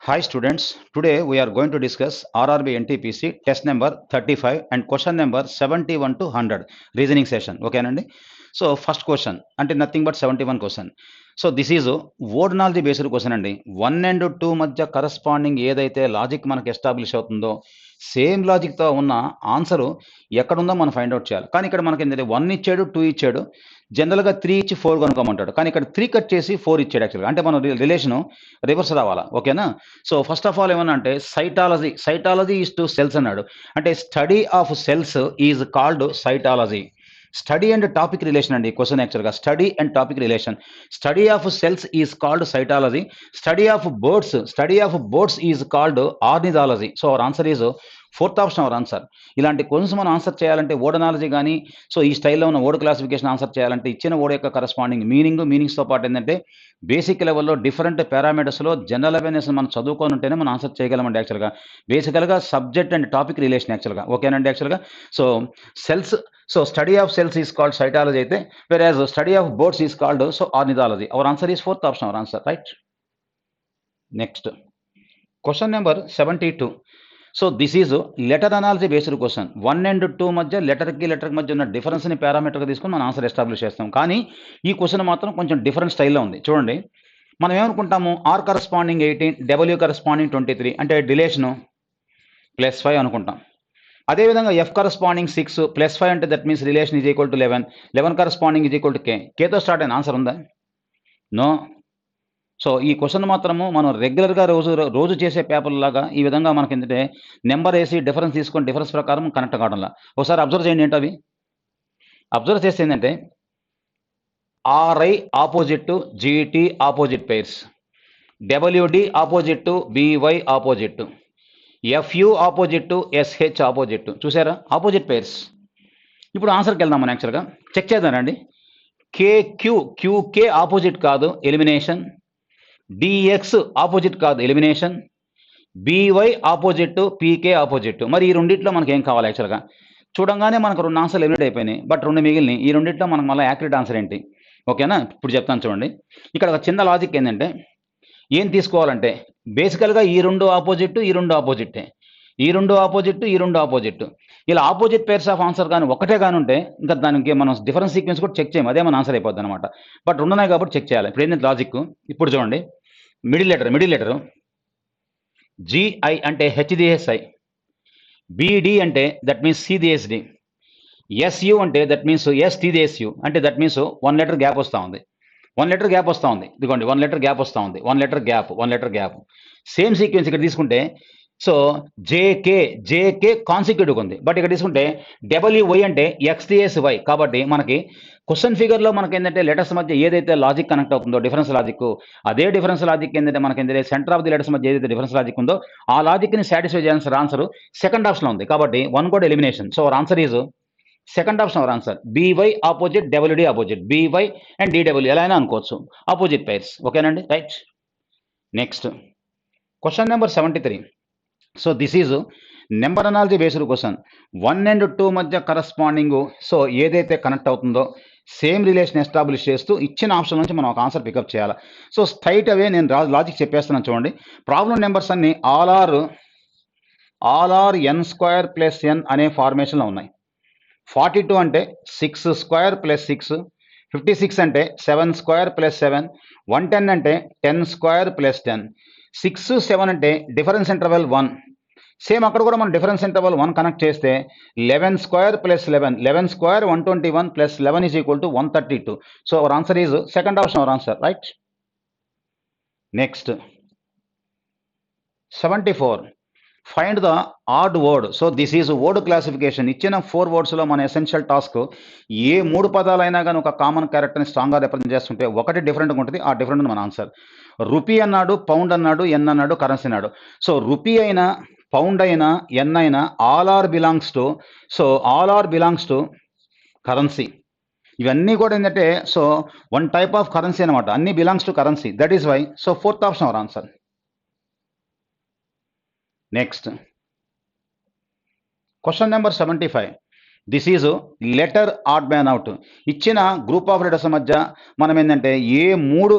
Hi students, today we are going to discuss RRB NTPC test number 35 and question number 71 to 100 reasoning session. Okay, Nandi? So first question, until nothing but 71 question. So this is wordology based question అండి 1 and 2 మధ్య corresponding ఏదైతే logic మనకు establish అవుతుందో same లాజిక్తో ఉన్న answer ఎక్కడుందో మనం find out చేయాలి. కానీ ఇక్కడ మనకి ఏంటంటే 1 ఇచ్చాడు 2 ఇచ్చాడు, జనరల్గా 3 ఇచ్చి 4 కనుక్కోమంటాడు. కానీ ఇక్కడ 3 కట్ చేసి 4 ఇచ్చాడు యాక్చువల్గా. అంటే మనం రిలేషన్ రివర్స్ రావాలా. ఓకేనా? సో ఫస్ట్ ఆఫ్ ఆల్ ఏమన్నా అంటే సైటాలజీ ఈజ్ టు సెల్స్ అన్నాడు. అంటే study of cells is called cytology. Study and topic relation అండి క్వశ్చన్ యాక్చువల్గా. Study and topic relation. Study of cells is called cytology. Study of boards is called ornithology. So our answer is fourth option our answer. ఇలాంటి questions మనం answer చేయాలంటే ఓడనాలజీ కానీ so ఈ స్టైల్లో ఉన్న ఓడ్ classification answer చేయాలంటే ఇచ్చిన ఓడ్ యొక్క కరస్పాండింగ్ మీనింగ్స్తో పాటు ఏంటంటే బేసిక్ లెవెల్లో డిఫరెంట్ పారామీటర్స్లో జనరల్ అవేర్నెస్ మనం చదువుకొని ఉంటేనే మనం ఆన్సర్ చేయగలమండి యాక్చువల్గా. బేసికల్గా సబ్జెక్ట్ అండ్ టాపిక్ రిలేషన్ యాక్చువల్గా. ఓకేనండి యాక్చువల్గా. So study of cells is called cytology అయితే whereas study of boards is called so ornithology. Hour answer is fourth option our answer, right? Next question number 72. So this is letter analogy based question. 1 and 2 మధ్య లెటర్కి మధ్య ఉన్న డిఫరెన్స్ని పారామీటర్గా తీసుకుని మనం answer establish చేస్తాం. కానీ ఈ question మాత్రం కొంచెం డిఫరెంట్ స్టైల్లో ఉంది. చూడండి, మనం ఏమనుకుంటాము, ఆర్ కరస్పాండింగ్ 18, డబ్ల్యూ కరస్పాండింగ్ 23 అంటే డిలేషను +5 అనుకుంటాం. అదేవిధంగా ఎఫ్ కరస్పాండింగ్ 6 +5 అంటే that means relation is equal to 11 corresponding is equal to కేతో స్టార్ట్ అయిన ఆన్సర్ ఉందా? నో. సో ఈ క్వశ్చన్ మాత్రము మనం రెగ్యులర్గా రోజు చేసే పేపర్ లాగా ఈ విధంగా మనకి ఏంటంటే నెంబర్ వేసి డిఫరెన్స్ తీసుకొని డిఫరెన్స్ ప్రకారం కనెక్ట్ కావడంలా. ఒకసారి అబ్జర్వ్ చేయండి ఏంటవి. అబ్జర్వ్ చేస్తే ఏంటంటే R I opposite to G T opposite pairs, W D opposite to B Y opposite, F U opposite to S H opposite. చూసారా, ఆపోజిట్ పేర్స్. ఇప్పుడు ఆన్సర్కి వెళ్దాం మనం యాక్చువల్గా. చెక్ చేద్దానండి. క్యూకే ఆపోజిట్ కాదు, ఎలిమినేషన్. డిఎక్స్ ఆపోజిట్ కాదు, elimination. B Y opposite, P K opposite. మరి ఈ రెండిట్లో మనకి ఏం కావాలి యాక్చువల్గా? చూడంగానే మనకు 2 ఆన్సర్లు ఎలిమినేట్ అయిపోయినాయి, బట్ 2 మిగిలినాయి. ఈ రెండిట్లో మనకు మళ్ళీ యాక్యురేట్ ఆన్సర్ ఏంటి? ఓకేనా, ఇప్పుడు చెప్తాను చూడండి. ఇక్కడ ఒక చిన్న లాజిక్ ఏంటంటే ఏం తీసుకోవాలంటే బేసికల్గా ఈ 2 ఆపోజిట్, ఈ 2 ఆపోజిట్టే, ఈ 2 ఆపోజిట్, ఈ 2 ఆపోజిట్. ఇలా ఆపోజిట్ పేర్స్ ఆఫ్ ఆన్సర్ కానీ ఒకటే కానీ ఉంటే ఇంకా దానికి మనం డిఫరెన్స్ సీక్వెన్స్ కూడా చెక్ చేయము, అదే మన ఆన్సర్ అయిపోద్ది అనమాట. బట్ 2 ఉన్నాయి కాబట్టి చెక్ చేయాలి. ఇప్పుడు ఏంటంటే లాజిక్, ఇప్పుడు చూడండి. మిడిల్ లెటరు జిఐ అంటే హెచ్డిఎస్ఐ, బిడి అంటే దట్ మీన్స్ సిడిఎస్డి, ఎస్యు అంటే దట్ మీన్స్ ఎస్టిడిఎస్యు. అంటే దట్ మీన్స్ 1 లెటర్ గ్యాప్ వస్తూ ఉంది, 1 లెటర్ గ్యాప్ వస్తూ ఉంది. ఇదిగోండి 1 లెటర్ గ్యాప్ వస్తూ ఉంది, 1 లెటర్ గ్యాప్. సేమ్ సీక్వెన్స్ ఇక్కడ తీసుకుంటే సో జేకే కాన్సిక్యూటివ్ ఉంది. బట్ ఇక్కడ తీసుకుంటే డబ్ల్యూవై అంటే ఎక్స్టిఎస్వై. కాబట్టి మనకి క్వశ్చన్ ఫిగర్లో మనకి ఏంటంటే లెటర్స్ మధ్య ఏదైతే లాజిక్ కనెక్ట్ అవుతుందో డిఫరెన్స్ లాజిక్, అదే డిఫరెన్స్ లాజిక్ ఏంటంటే మనకి ఏంటంటే సెంటర్ ఆఫ్ ది లెటర్స్ మధ్య ఏదైతే డిఫరెన్స్ లాజిక్ ఉందో ఆ లాజిక్ని సాటిస్ఫై చేయాల్సిన ఆన్సర్ సెకండ్ ఆప్షన్లో ఉంది. కాబట్టి 1 కూడా elimination. So our answer is second option our answer. B Y opposite, W D opposite. B Y and D W ఎలా అయినా అనుకోవచ్చు, ఆపోజిట్ పైర్స్. ఓకేనండి, right? Next question number 73. So this is number analogy based question. 1 and 2 మధ్య corresponding so ఏదైతే connect అవుతుందో same relation establish చేస్తూ ఇచ్చిన option నుంచి మనం ఒక ఆన్సర్ పికప్ చేయాలి. సో స్ట్రైట్ అవే నేను లాజిక్ చెప్పేస్తున్నాను చూడండి. ప్రాబ్లం నెంబర్స్ అన్ని ఆల్ ఆర్ n² + n అనే ఫార్మేషన్లో ఉన్నాయి. 42 అంటే 6² + 6, 56 అంటే 7² + 7, 110 అంటే 10² + 10, 6, 7 అంటే డిఫరెన్స్ ఇంటర్వెల్ 1. సేమ్ అక్కడ కూడా మనం డిఫరెన్స్ ఇంటర్వల్ 1 కనెక్ట్ చేస్తే 11² + 11, 11² 121 + 11 is equal to 132. So our answer is second option our answer, right? Next 74. Find the odd word. So this is word classification. ఇచ్చిన 4 వర్డ్స్లో మన ఎసెన్షియల్ టాస్క్ ఏ 3 పదాలైనా కానీ ఒక కామన్ క్యారెక్టర్ని స్ట్రాంగ్గా రిప్రజెంట్ చేస్తుంటే ఒకటి డిఫరెంట్గా ఉంటుంది, ఆ డిఫరెంట్ మన ఆన్సర్. రూపీ అన్నాడు, పౌండ్ అన్నాడు, ఎన్ అన్నాడు, కరెన్సీ అన్నాడు. సో రూపీ అయినా, పౌండ్ అయినా, ఎన్ అయినా all are belongs to currency. ఇవన్నీ కూడా ఏంటంటే సో 1 టైప్ ఆఫ్ కరెన్సీ అనమాట. అన్ని belongs to currency. That is why so fourth option our answer. Next question number 75. This is letter odd man out. ఇచ్చిన group of letters మధ్య మనం ఏంటంటే ఏ మూడు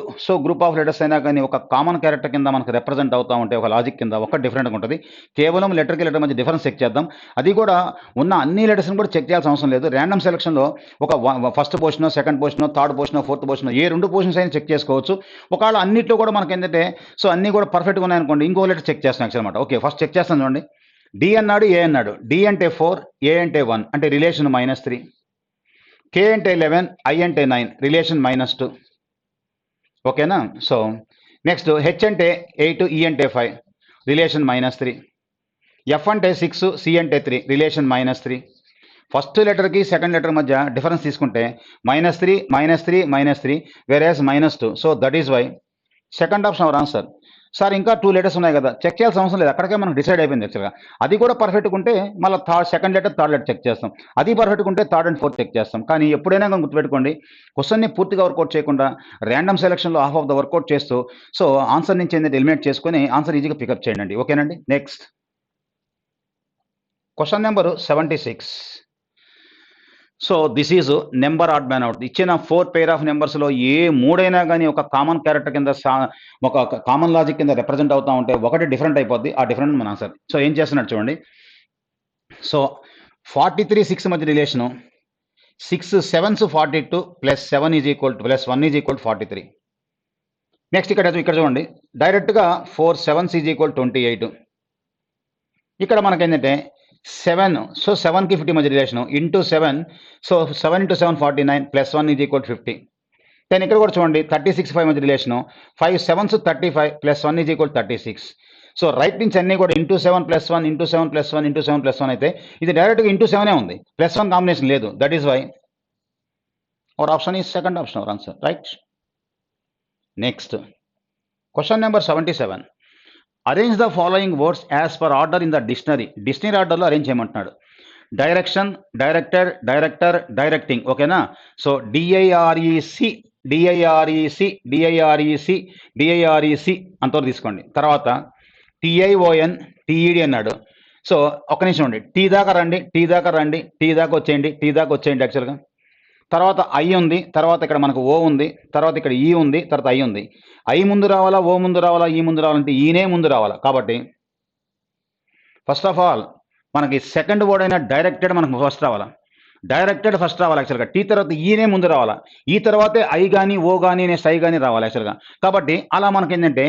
గ్రూప్ ఆఫ్ లెటర్స్ అయినా కానీ ఒక కామన్ క్యారెక్టర్ కింద మనకు రిప్రజెంట్ అవుతూ ఉంటే ఒక లాజిక్ కింద ఒక డిఫరెంట్గా ఉంటుంది. కేవలం లెటర్కి లెటర్ మధ్య డిఫరెన్స్ చెక్ చేద్దాం. అది కూడా ఉన్న అన్ని లెటర్స్ని కూడా చెక్ చేయాల్సిన అవసరం లేదు. ర్యాండమ్ సెలక్షన్లో ఒక first position, second position, third position, fourth position, ఏ రెండు పొజిషన్స్ అయినా చెక్ చేసుకోవచ్చు. ఒకవేళ అన్నింటిలో కూడా మనకి ఏంటంటే అన్నీ కూడా పర్ఫెక్ట్గా ఉన్నాయనుకోండి, ఇంకో లెటర్ చెక్ చేస్తాం అనమాట. ఓకే, ఫస్ట్ చెక్ చేస్తాను చూడండి. డి అన్నాడు, ఏ అన్నాడు. డి అంటే 4, ఏ అంటే 1, అంటే రిలేషన్ -3. కే అంటే 11, ఐ అంటే 9, రిలేషన్ -2. ఓకేనా? సో నెక్స్ట్ హెచ్ అంటే 8, ఈ అంటే 5, రిలేషన్ -3. ఎఫ్ అంటే 6, సి అంటే 3, రిలేషన్ -3. ఫస్ట్ లెటర్కి సెకండ్ లెటర్ మధ్య డిఫరెన్స్ తీసుకుంటే -3, -3, -3, whereas -2. So that is why second option our answer. Sir ఇంకా 2 లెటర్స్ ఉన్నాయి కదా, చెక్ చేయాల్సిన అవసరం లేదు, అక్కడికే మనకు డిసైడ్ అయిపోయింది యాక్చువల్గా. అది కూడా పర్ఫెక్ట్గా ఉంటే మళ్ళీ second letter, third letter check చేస్తాం. అది పర్ఫెక్ట్గా ఉంటే థర్డ్ అండ్ ఫోర్త్ చెక్ చేస్తాం. కానీ ఎప్పుడైనా కానీ గుర్తుపెట్టుకోండి, క్వశ్చన్ని పూర్తిగా వర్కౌట్ చేయకుండా ర్యాండమ్ సెలక్షన్లో హాఫ్ ఆఫ్ ద వర్కౌట్ చేస్తూ ఆన్సర్ నుంచి ఏంటంటే ఎలిమినేట్ చేసుకొని ఆన్సర్ ఈజీగా పికప్ చేయండి. ఓకేనండి? Next question number 76. This is number odd man out. ఇచ్చిన 4 పెయిర్ ఆఫ్ నెంబర్స్లో ఏ మూడైనా కానీ ఒక కామన్ క్యారెక్టర్ కింద ఒక కామన్ లాజిక్ కింద రిప్రజెంట్ అవుతూ ఉంటే ఒకటి డిఫరెంట్ అయిపోద్ది. ఆ డిఫరెంట్ మన ఆన్సర్. ఏం చేస్తున్నాడు చూడండి. 43, 6 మధ్య రిలేషను 6 7s 42 +7 +1 = 43. నెక్స్ట్ ఇక్కడ చూడండి, డైరెక్ట్గా 4 7s = 28. ఇక్కడ మనకేంటంటే 7, 7కి 50 మధ్య రిలేషను ఇంటూ 7, 7 × 7 49 +1 = 50. దెన్ ఇక్కడ కూడా చూడండి 36 5 మధ్య రిలేషను 5 7s 35 +1 = 36. రైట్ నుంచి అన్నీ కూడా ఇంటూ 7 +1 ఇంటూ 7 +1 ఇంటూ 7 +1 అయితే ఇది డైరెక్ట్గా ఇంటూ 7 ఉంది, +1 కాంబినేషన్ లేదు. That is why our option is second option our answer. Right. Next question number 77. Arrange the following words as per order in the dictionary. Dictionary ఆర్డర్లో arrange చేయమంటున్నాడు. Direction, director, director, directing. ఓకేనా? D I R E C, డిఐఆర్ఈసి, డిఐఆర్ఈసి, డిఐఆర్ఈసి అంతవరకు తీసుకోండి. తర్వాత TION, టిఈడి అన్నాడు. ఒక్క నిమిషం అండి, టీ దాకా రండి, టీ దాకా రండి, టీ దాకా వచ్చేయండి, టీ దాకా వచ్చేయండి యాక్చువల్గా. తర్వాత ఐ ఉంది, తర్వాత ఇక్కడ మనకు ఓ ఉంది, తర్వాత ఇక్కడ ఈ ఉంది, తర్వాత ఐ ఉంది. ఐ ముందు రావాలా, ఓ ముందు రావాలా, ఈ ముందు రావాలంటే ఈనే ముందు రావాలా. కాబట్టి ఫస్ట్ ఆఫ్ ఆల్ మనకి సెకండ్ వర్డ్ అయిన డైరెక్టెడ్ మనకు ఫస్ట్ రావాలా. డైరెక్టెడ్ ఫస్ట్ రావాలి యాక్చువల్గా. టీ తర్వాత ఈనే ముందు రావాలా, ఈ తర్వాతే ఐ కానీ ఓ కానీ నెక్స్ట్ ఐ కానీ రావాలి యాక్చువల్గా. కాబట్టి అలా మనకి ఏంటంటే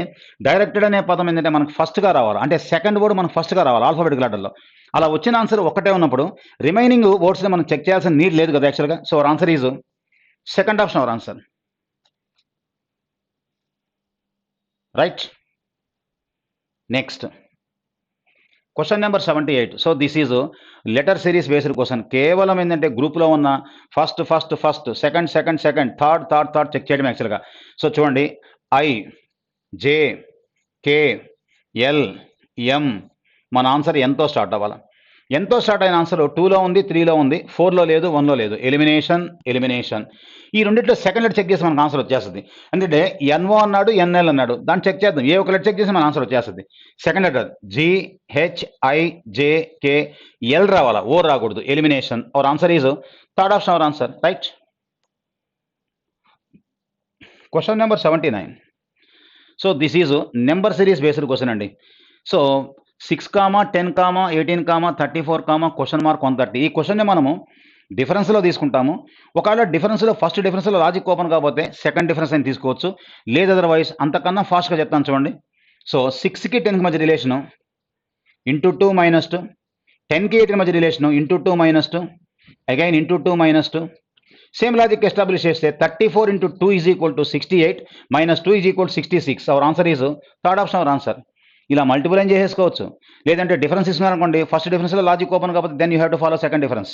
డైరెక్టెడ్ అనే పదం ఏంటంటే మనకు ఫస్ట్గా రావాలి, అంటే సెకండ్ వర్డ్ మనకు ఫస్ట్గా రావాలి ఆల్ఫాబెటికల్ ఆర్డర్లో. అలా వచ్చిన ఆన్సర్ ఒకటే ఉన్నప్పుడు రిమైనింగ్ వర్డ్స్ని మనం చెక్ చేయాల్సిన నీడ్ లేదు కదా యాక్చువల్గా. Our answer is second option our answer. Right. Next question number 78. This is letter series based question. కేవలం ఏంటంటే గ్రూప్లో ఉన్న first first first, second second second, third third third check చేయడం యాక్చువల్గా. చూడండి, ఐ, జే, కే, ఎల్, ఎం, మన answer ఎంతో start అవ్వాలి. ఎంతో స్టార్ట్ అయిన ఆన్సర్ 2లో ఉంది, 3లో ఉంది, 4లో లేదు, 1లో లేదు. Elimination, elimination. ఈ రెండిట్లో సెకండ్ లెటర్ చెక్ చేసి మనకు ఆన్సర్ వచ్చేస్తుంది. అంటే ఎన్ఓ అన్నాడు, ఎన్ఎల్ అన్నాడు, దాన్ని చెక్ చేద్దాం. ఏ ఒక లెటర్ చెక్ చేసి మన ఆన్సర్ వచ్చేస్తుంది. Second letter G, H, I, J, K, L రావాలా, ఓ రాకూడదు. Elimination. Hour answer is third option our answer. Right. Question number 79. This is number series based question అండి. 6, 10, 18, 34, (?130). ఈ క్వశ్చన్ని మనము డిఫరెన్స్లో తీసుకుంటాము. ఒకవేళ డిఫరెన్స్లో ఫస్ట్ డిఫరెన్స్లో లాజిక్ ఓపెన్ కాకపోతే సెకండ్ డిఫరెన్స్ అని తీసుకోవచ్చు, లేదు అదర్వైజ్ అంతకన్నా ఫాస్ట్గా చెప్తాను చూడండి. 6కి 10కి మధ్య రిలేషను ఇంటూ 2 - 2, 10కి 8కి మధ్య relation into 2 - 2, again into 2 - 2. Same logic establish చేస్తే 34 × 2 = 68, -2 = 66. Our answer is third option our answer. ఇలా మల్టిపుల్ ఏం చేసేసుకోవచ్చు. లేదంటే డిఫరెన్స్ ఇస్తున్నారనుకోండి, ఫస్ట్ డిఫరెన్స్లో లాజిక్ ఓపెన్ కాకపోతే then you have to follow second difference.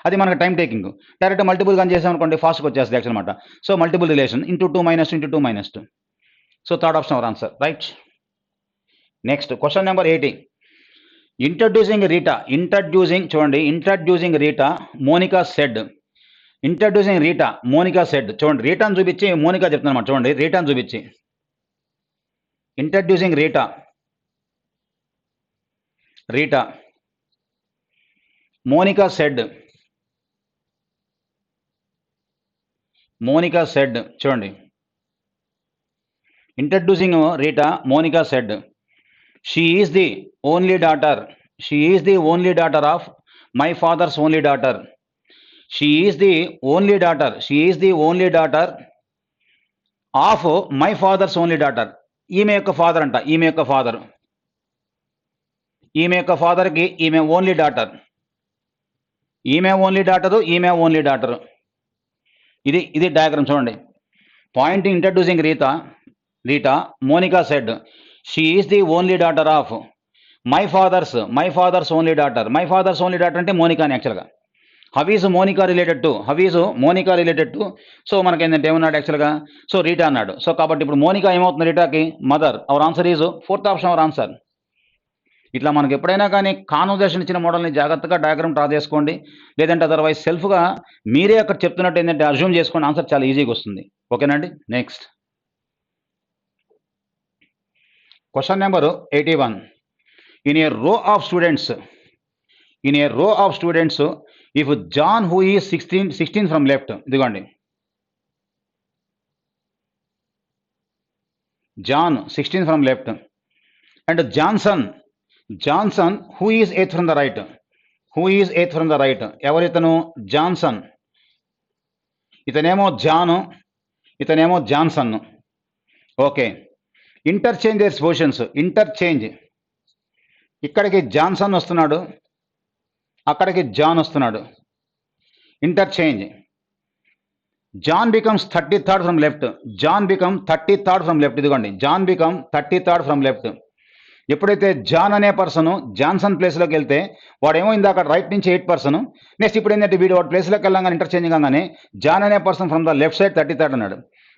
అది మనకు టైం టేకింగ్. డైరెక్ట్ మల్టిపుల్ కానీ చేసామనుకోండి ఫాస్ట్గా వచ్చేస్తుంది యాక్చువల్ అనమాట. Multiple relation into 2 - 2 into 2 - 2. Third option our answer. Right. Next question number 80. Introducing Rita. చూడండి, introducing Rita, Monica said. Introducing Rita, Monica said. చూడండి, రీటాను చూపించి మోనికా చెప్తున్నా అన్నమాట. చూడండి, రీటాను చూపించి introducing Rita, Monica said. Monica said, చూడండి, introducing Rita, Monica said she is the only daughter, she is the only daughter of my father's only daughter, she is the only daughter, she is the only daughter of my father's only daughter. ఈమె యొక్క father అంట, ఈమె యొక్క father, ఈమె యొక్క ఫాదర్కి ఈమె only daughter, ఈమె ఓన్లీ డాటరు, ఈమె ఓన్లీ డాటరు. ఇది డయాగ్రామ్ చూడండి. Point introducing Rita, Monica said she is the only daughter of my father's only daughter. My father's only daughter అంటే మోనికాని యాక్చువల్గా. How is Monica related to so మనకి ఏంటంటే ఏమన్నాడు యాక్చువల్గా, సో రీటా అన్నాడు. సో కాబట్టి ఇప్పుడు మోనికా ఏమవుతుంది రీటాకి, mother. Our answer is fourth option our answer. ఇట్లా మనకి ఎప్పుడైనా కానీ కాన్వర్జేషన్ ఇచ్చిన మోడల్ని జాగ్రత్తగా డయాగ్రామ్ డ్రా చేసుకోండి, లేదంటే అదర్వైజ్ సెల్ఫ్గా మీరే అక్కడ చెప్తున్నట్టు ఏంటంటే అజ్యూమ్ చేసుకోండి, ఆన్సర్ చాలా ఈజీగా వస్తుంది. ఓకేనండి. Next question number 81. In a row of students, if John, who is 16 from left, ఇదిగోండి, John 16 from left, and Johnson who is 8th from the right, ఎవరితను, జాన్సన్. ఇతనేమో జాన్, ఇతనేమో Johnson. Okay, interchange their positions, interchange. ఇక్కడికి Johnson వస్తున్నాడు, అక్కడికి John వస్తున్నాడు, interchange. John becomes 33rd from left, John become 33rd from left. ఇదిగోండి, John become 33rd from left. ఎప్పుడైతే John అనే పర్సన్ జాన్సన్ ప్లేస్లోకి వెళ్తే వాడేమో ఇందాక రైట్ నుంచి 8%, నెక్స్ట్ ఇప్పుడు ఏంటంటే వీడు వాడి ప్లేస్లోకి వెళ్ళగానే ఇంటర్చేంజ్ కాగానే జాన్ అనే person from the left side 33rd అన్నాడు.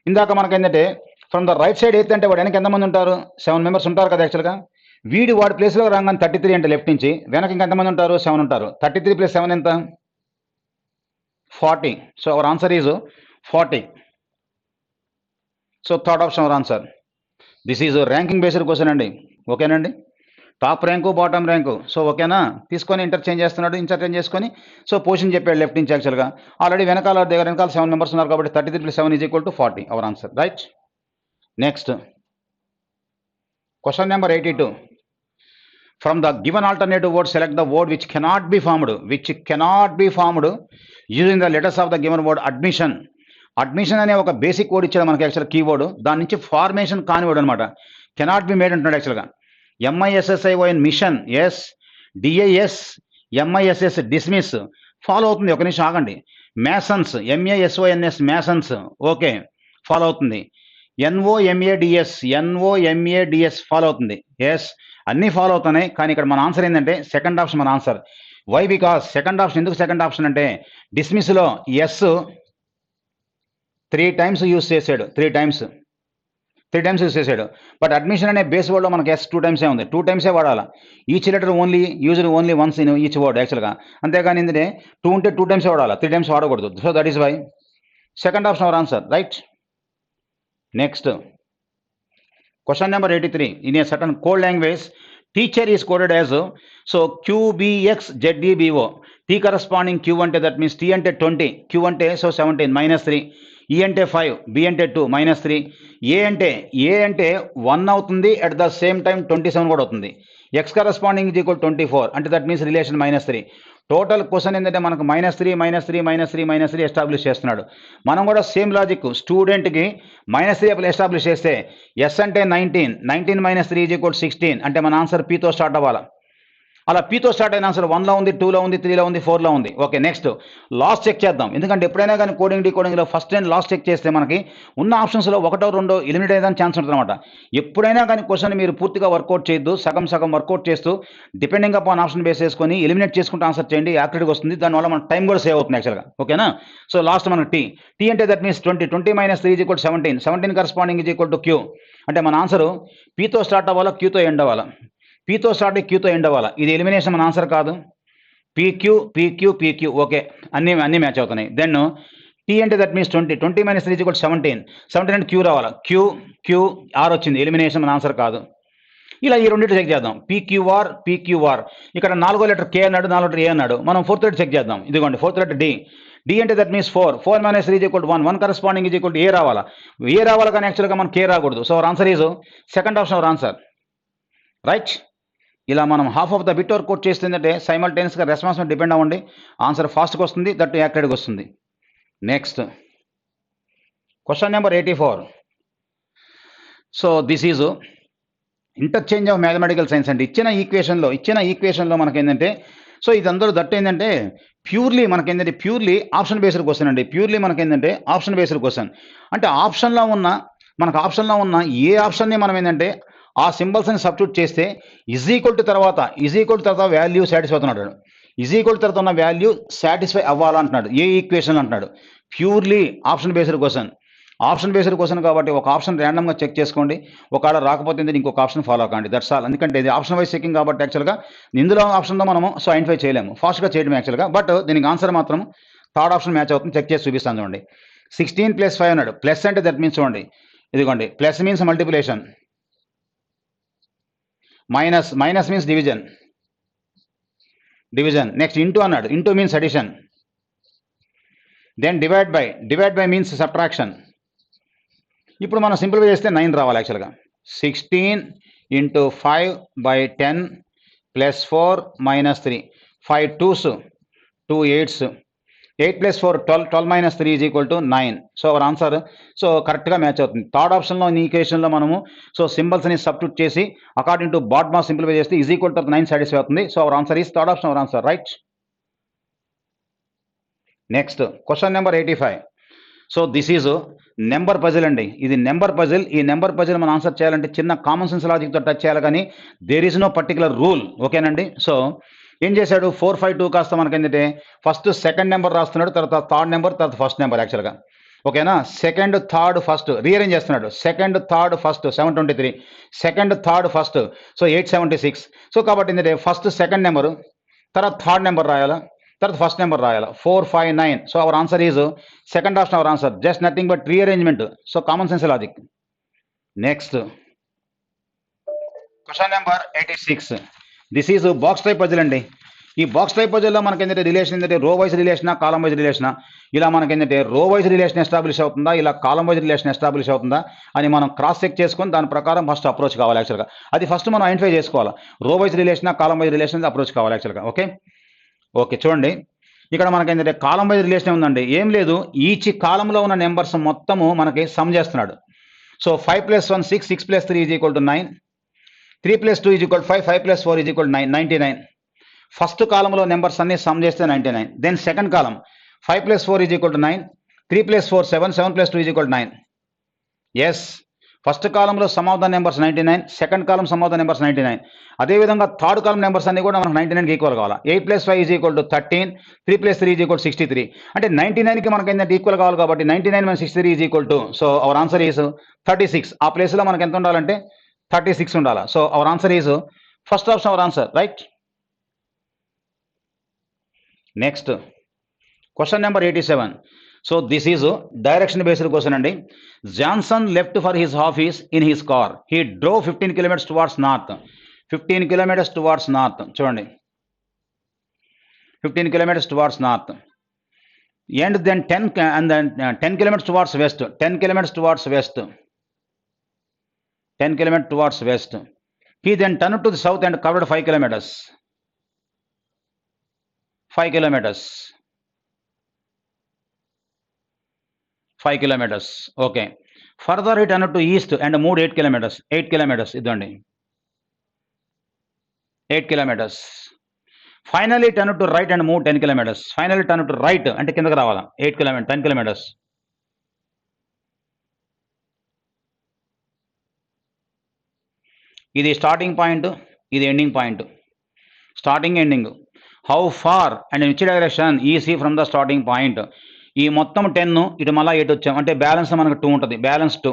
ఇందాక మనకి ఏంటంటే ఫ్రమ్ ద రైట్ సైడ్ 8 అంటే వాడు వెనక ఎంతమంది ఉంటారు, 7 మెంబర్స్ ఉంటారు కదా యాక్చువల్గా. వీడు వాడి ప్లేస్లో రాగానే 33 అంటే లెఫ్ట్ నుంచి వెనక ఇంకా ఎంతమంది ఉంటారు, 7 ఉంటారు. 33 + 7 ఎంత, 40. So our answer is 40. So third option our answer. This is ranking based question అండి. ఓకేనండి, top rank bottom rank. So ఓకేనా, తీసుకొని ఇంటర్చేంజ్ చేసుకొని సో పొజిషన్ చెప్పాడు లెఫ్ట్ నుంచి యాక్చువల్గా. ఆల్రెడీ వెనకాల 7 మెంబర్స్ ఉన్నారు కాబట్టి 33 + 7 = 40 hour answer. Right. Next question number 82. From the given alternative word, select the word which cannot be formed using the letters of the given word. Admission అనే ఒక basic word ఇచ్చాడు మనకి actual keyword, దాని నుంచి formation కాని word అనమాట. Cannot be made అంటున్నాడు యాక్చువల్గా. MISSION mission, yes. DIS MISS dismiss, follow అవుతుంది. ఒక నిమిషం ఆగండి. Masons, MASONS masons, okay follow అవుతుంది. NOMADS ఫాలో అవుతుంది. ఎస్, అన్నీ ఫాలో అవుతున్నాయి. కానీ ఇక్కడ మన ఆన్సర్ ఏంటంటే సెకండ్ ఆప్షన్ మన answer. Why? Because second option. ఎందుకు సెకండ్ ఆప్షన్ అంటే డిస్మిస్లో ఎస్ 3 times యూస్ చేశాడు, 3 times యూస్ చేశాడు. బట్ అడ్మిషన్ అనే బేస్ వర్డ్లో మనకి ఎస్ 2 times ఉంది, 2 times వాడాలా. Each letter used only once in each word యాక్చువల్గా. అంతేగాని ఏంటంటే 2 ఉంటే 2 times వాడాలా, 3 times వాడకూడదు. So that is why second option our answer. Right. Next question number 83. In a certain code language, teacher is coded as so QBXZDBO. T corresponding Q అంటే that means T అంటే 20, Q అంటే so 17 -3, E అంటే 5, B అంటే 2 -3, A అంటే 1 అవుతుంది, at the same time 27 కూడా అవుతుంది. X corresponding = 24 అంటే that means relation -3. Total question ఏంటంటే మనకు -3 ఎస్టాబ్లిష్ చేస్తున్నాడు. మనం కూడా సేమ్ లాజిక్, స్టూడెంట్కి -3 ఎస్టాబ్లిష్ చేస్తే ఎస్ అంటే 19 -3 = 16 అంటే మన ఆన్సర్ Pతో స్టార్ట్ అవ్వాలి. అలా Pతో స్టార్ట్ అయిన ఆన్సర్ 1లో ఉంది, 2లో ఉంది, 3లో ఉంది, 4లో ఉంది. ఓకే, నెక్స్ట్ లాస్ట్ చెక్ చేద్దాం. ఎందుకంటే ఎప్పుడైనా కానీ కోడింగ్ డీకోడింగ్లో ఫస్ట్ అండ్ లాస్ట్ చెక్ చేస్తే మనకి ఉన్న ఆప్షన్స్లో 1 or 2 ఎలిమినేట్ అయ్యేదానికి ఛాన్స్ ఉంటుంది అనమాట. ఎప్పుడైనా కానీ క్వశ్చన్ మీరు పూర్తిగా వర్కౌట్ చేయొద్దు, సగం వర్కౌట్ చేస్తూ డిపెండింగ్ అపాన్ ఆప్షన్ బేస్ చేసుకొని ఎలిమినేట్ చేసుకుంటూ ఆన్సర్ చేయండి, యాక్యురేట్గా వస్తుంది. దానివల్ల మన టైం కూడా సేవ్ అవుతుంది యాక్చువల్గా. ఓకేనా. సో లాస్ట్ మనకు టీ అంటే దట్ మీన్స్ 20 -3 = 17 కరస్పాండింగ్ = Q అంటే మన ఆన్సర్ Pతో స్టార్ట్ అవ్వాలా, Qతో ఎండ్ అవ్వాలా. Pతో స్టార్ట్ అయ్యి Qతో ఎండ్ అవ్వాలి. ఇది ఎలిమినేషన్ మన ఆన్సర్ కాదు. PQ. ఓకే, అన్నీ మ్యాచ్ అవుతున్నాయి. దెన్ T అంటే దట్ మీన్స్ 20 -3 = 17 అంటే Q రావాలా. QR వచ్చింది, ఎలిమినేషన్ మన ఆన్సర్ కాదు. ఇలా ఈ రెండింటి చెక్ చేద్దాం. PQR. ఇక్కడ 4వ లెటర్ K అన్నాడు, 4వ లెటర్ A అన్నాడు. మనం 4th లెటర్ చెక్ చేద్దాం. ఇదిగోండి 4th లెటర్ D. డి అంటే that means 4 minus 3 is equal to 1 corresponding is equal to ఏ రావాలా, ఏ రావాలి కానీ యాక్చువల్గా మనం కే రాకూడదు. So our answer is second option our answer, right. ఇలా మనం half of the bit work out చేస్తుందంటే సైమల్టేనియస్గా రెస్పాన్స్ మీద డిపెండ్ అవ్వండి, ఆన్సర్ ఫాస్ట్గా వస్తుంది, దట్ యాక్యురేట్గా వస్తుంది. Next question number 84. So this is interchange of mathematical science అండి. ఇచ్చిన ఈక్వేషన్లో మనకేంటంటే, సో ఇది అందరూ దట్ ఏంటంటే ప్యూర్లీ మనకేంటంటే ప్యూర్లీ ఆప్షన్ బేస్డ్ క్వశ్చన్ అండి. ప్యూర్లీ మనకేంటంటే ఆప్షన్ బేస్డ్ క్వశ్చన్ అంటే ఆప్షన్లో ఉన్న ఏ ఆప్షన్ని మనం ఏంటంటే ఆ సింబల్స్ని సబ్స్టిట్యూట్ చేస్తే ఈజ్ ఈక్వల్ టు తర్వాత వాల్యూ సాటిస్ఫై అవుతున్నాడు, ఈజ్ ఈక్వల్ టు తర్వాత ఉన్న వాల్యూ సాటిస్ఫై అవ్వాలంటున్నాడు ఏ ఈక్వేషన్ అంటున్నాడు. ప్యూర్లీ ఆప్షన్ బేస్డ్ క్వశ్చన్ కాబట్టి ఒక ఆప్షన్ ర్యాండమ్గా చెక్ చేసుకోండి, ఒకవేళ రాకపోతే ఇంకొక ఆప్షన్ ఫాలో అవ్వండి, దట్స్ ఆల్. ఎందుకంటే ఇది ఆప్షన్ వైజ్ చెకింగ్ కాబట్టి యాక్చువల్గా ఇందులో ఆప్షన్తో మనము సో ఐడెంటిఫై చేయలేము, ఫాస్ట్గా చేయడం యాక్చువల్గా. బట్ దీనికి ఆన్సర్ మాత్రం థర్డ్ ఆప్షన్ మ్యాచ్ అవుతుంది, చెక్ చేసి చూపిస్తాను చూడండి. 16 + 5 అన్నాడు. ప్లస్ అంటే దట్ మీన్స్ చూడండి, ఇదిగోండి plus means multiplication, minus means division. Next into అన్నాడు, into means addition. Then divide by means subtraction. ఇప్పుడు మనం సింపుల్గా చేస్తే 9 రావాలి యాక్చువల్గా. 16 × 5/10 + 4 - 3, 5 2s 2 8s, 8 + 4 12 - 3 = 9. So our answer so కరెక్ట్గా మ్యాచ్ అవుతుంది. థర్డ్ ఆప్షన్లో ఈ ఈక్వేషన్లో మనము సో సింబల్స్ని సబ్స్టిట్యూట్ చేసి అకార్డింగ్ టు బాడ్మాస్ సింప్లిఫై చేస్తే ఈజ్ ఈక్వల్ టు 9 సాటిస్ఫై అవుతుంది. So our answer is third option our answer, right. Next question number 85. So this is number puzzle అండి. ఇది నెంబర్ పజిల్. ఈ నెంబర్ పజిల్ మనం answer చేయాలంటే చిన్న common sense లాజిక్తో touch చేయాలి, కానీ there is no particular rule, ఓకేనండి. సో ఏం చేశాడు, 4 5 2 కాస్త మనకేంటంటే ఫస్ట్ సెకండ్ నెంబర్ రాస్తున్నాడు, తర్వాత థర్డ్ నెంబర్, తర్వాత ఫస్ట్ నెంబర్ యాక్చువల్గా, ఓకేనా. సెకండ్ థర్డ్ ఫస్ట్ రీఅరేంజ్ చేస్తున్నాడు. Second third first 723, second third first so 876. So కాబట్టి ఏంటంటే ఫస్ట్ సెకండ్ నెంబరు, తర్వాత థర్డ్ నెంబర్ రాయాలా, తర్వాత ఫస్ట్ నెంబర్ రాయాలి. 4 5 9. So our answer is second option our answer, just nothing but rearrangement. So common sense logic. Next question number 86. This is box type puzzle అండి. ఈ box type పజిల్లో మనకి ఏంటంటే relation ఏంటంటే రో wise రిలేషనా, column wise రిలేషనా. ఇలా మనకి ఏంటంటే రో వైజ్ రిలేషన్ ఎస్టాబ్లిష్ అవుతుందా, ఇలా కాలం వైజ్ రిలేషన్ ఎస్టాబ్లిష్ అవుతుందా అని మనం క్రాస్ చెక్ చేసుకొని దాని ప్రకారం ఫస్ట్ అప్రోచ్ కావాలి యాక్చువల్గా. అది ఫస్ట్ మనం ఐడెంటిఫై చేసుకోవాలి, రో వైజ్ రిలేషనా, కాలం వైజ్ రిలేషన్ అప్రోచ్ కావాలి యాక్చువల్గా. ఓకే చూడండి, ఇక్కడ మనకి ఏంటంటే కాలం వైజ్ రిలేషన్ ఉందండి. ఏం లేదు, ఈచ్ కాలంలో ఉన్న నెంబర్స్ మొత్తము మనకి సమ్ చేస్తున్నాడు. సో 5 + 1 6, 6 + 3 = 9, 3 + 2 = 5, 5 + 4 = 9, 99. ఫస్ట్ కాలంలో నెంబర్స్ అన్ని సమ్ చేస్తే 99. Then second column 5 + 4 = 9, 3 + 4 7, 7 + 2 = 9. Yes, first కాలంలో some of the numbers 99, second column some of the numbers 99. అదేవిధంగా థర్డ్ కాలం నెంబర్స్ అన్ని కూడా మనకు 99కి ఈక్వల్ కావాలి. 8 + 5 = 13, 3 + 3 = 63. అంటే 99కి మనకి ఏంటంటే ఈక్వల్ కావాలి కాబట్టి 99 - 63 = సో అవర్ ఆన్సర్ ఈజ్ 36. ఆ ప్లేస్లో మనకి ఎంత ఉండాలంటే 36 ఉండాలి. So our answer is first option our answer, right. Next question number 87. So this is direction based question అండి. Johnson left for his office in his car. He drove 15 km towards north. 15 km towards north చూడండి, 15 km towards north. And then 10 km towards west. 10 km towards west. 10 km towards west. He then turn to the south and covered 5 km. 5 km. 5 km. Okay. Further he turn to east and move 8 km. 8 km ఇదండి, 8 km. Finally turn to right and move 10 km. Finally turn to right అంటే కిందకి రావాలా, 8 km, 10 km. ఇది starting point, ఇది ending point. Starting ending. How far and which direction is she from the starting point. ఈ మొత్తం 10, ఇటు మళ్ళీ 8 వచ్చాం అంటే బ్యాలెన్స్ మనకు 2 ఉంటుంది, బ్యాలెన్స్ 2.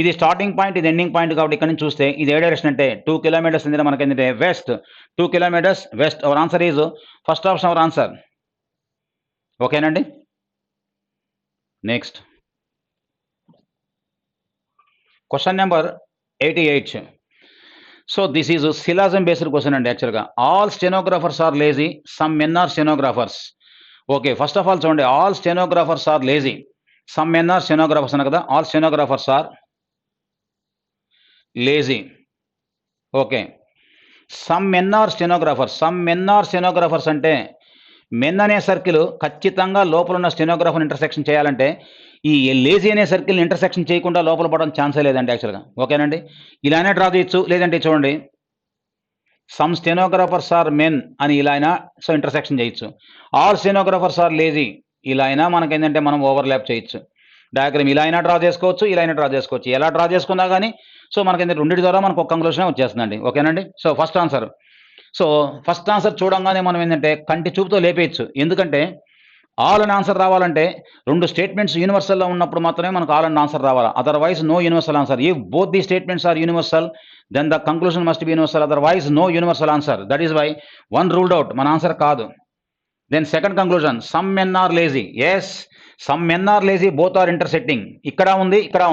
ఇది స్టార్టింగ్ పాయింట్, ఇది ఎండింగ్ పాయింట్ కాబట్టి ఇక్కడ నుంచి చూస్తే ఇది ఏ డైరెక్షన్ అంటే 2 km ఇందులో మనకి ఏంటంటే west. 2 km west. Our answer is first option our answer, ఓకేనండి. Next question number 88. So this is syllogism based question అండి యాక్చువల్గా. All stenographers are lazy, some men are stenographers. Okay, first of all చూడండి, all stenographers are lazy. Some men are stenographers అన్న కదా, all stenographers are lazy. Okay, some men are stenographers అంటే men అనే circle ఖచ్చితంగా లోపల ఉన్న stenographer intersection చేయాలంటే ఈ లేజీ అనే సర్కిల్ ఇంటర్సెక్షన్ చేయకుండా లోపల పడడం ఛాన్సే లేదండి యాక్చువల్గా. ఓకేనండి, ఇలానే డ్రా చేయొచ్చు, లేదంటే చూడండి సమ్ స్టెనోగ్రాఫర్స్ ఆర్ మెన్ అని ఇలా అయినా సో ఇంటర్సెక్షన్ చేయొచ్చు. ఆల్ స్టెనోగ్రాఫర్స్ ఆర్ లేజీ ఇలా అయినా మనకేంటంటే మనం ఓవర్లాప్ చేయొచ్చు. డయాగ్రామ్ ఇలా అయినా డ్రా చేసుకోవచ్చు, ఇలా అయినా డ్రా చేసుకోవచ్చు. ఎలా డ్రా చేసుకున్నా కానీ సో మనకి రెండింటి ద్వారా మనకు ఒక కంక్లూషన్ వచ్చేస్తుందండి. ఓకేనండి, సో ఫస్ట్ ఆన్సర్ చూడంగానే మనం ఏంటంటే కంటి చూపుతో లేపేయచ్చు. ఎందుకంటే ఆల్ అని ఆన్సర్ రావాలంటే రెండు స్టేట్మెంట్స్ యూనివర్సల్లో ఉన్నప్పుడు మాత్రమే మనకు ఆల్ అండ్ ఆన్సర్ రావాలి. Otherwise no universal answer. If both the statements are universal then the conclusion must be universal, otherwise no universal answer. That is why one ruled out, మన answer కాదు. Then second conclusion, some men are lazy. Yes, some men are lazy, both are intersecting. ఇక్కడ